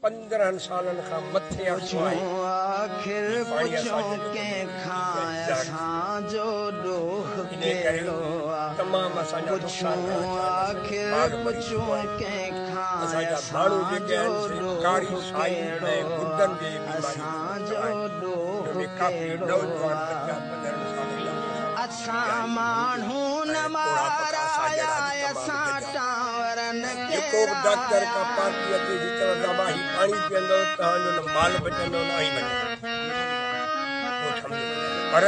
15 सालन का मथे आखिर पुछो के खाया साजो डोह के तमाम असांजा आखिर पुछो के खाया साजो कारी साई में गुर्दन की साजो डोह काफी नौजवान बच्चा 15 साल असा माण्हू न माराया असा टावरन को डॉक्टर का पार्टी अचे जी तो दवाई पानी पींदो तहां जो माल बचंदो नहीं बचे पर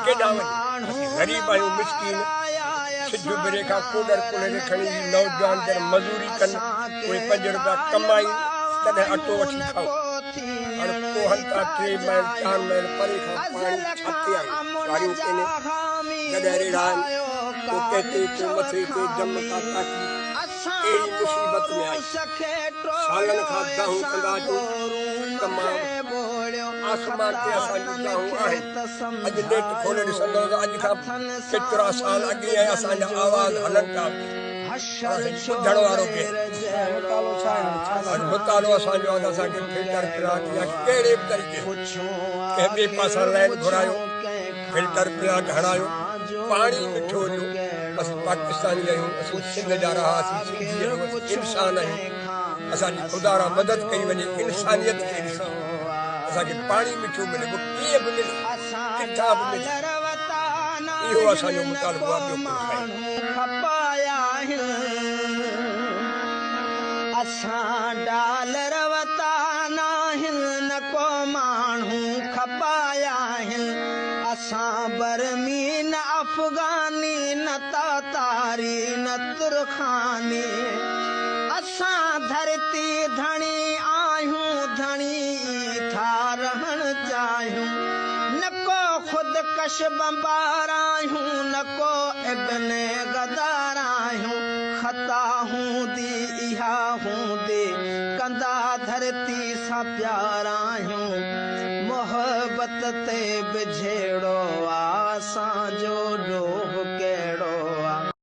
केडा वञे गरीब आहियूं मिस्कीन सिज बिरे का कोडर कोले खणी नौजवान जन मजूरी कन कोई 5 रुपया कमाई तने अटो वठी खाओ और को हंता 3 मील 4 मील परे का पानी छाते आई गाड़ियों केने गडरे रान को कहते को मथे के जम का काटी ए मुसीबत में आई सालन का दाहू कंदा जो तमाम आसमान ते असा दाहू आहे अज नेट खोले ॾिसंदो अज का केतिरा साल अॻे असा आवाज हलन था ॿुधण वारो के मुतालो असांजो असांखे फिल्टर प्लांट या कहिड़े बि तरीक़े कंहिं ॿिए पासां लाइन घुरायो फिल्टर प्लांट हणायो पाणी मिठो हुयो असां पाकिस्तानी आहियूं असां सिंध जा रहासीं इंसान आहियूं असांजी ख़ुदा मदद कई वञे इंसानियत खे ॾिसूं असांखे पाणी मिठो मिले कीअं बि मिले किथां बि मिले इहो असांजो मुतालबो आहे असां डॉलर वता नाहिनि न को माण्हू खपाया आहिनि असां बर्मी न अफ़गानी न तातारी न तुरखानी असां धरती धणी आहियूं धणी था रहण चाहियूं न को ख़ुदकश बम्बार आहियूं न को इब्न गदार आहियूं ख़ता हूंदी इहा हूंदी कंदा धरती सां प्यार आहियूं मोहबत ते बिझेड़ो असांजो ॾोह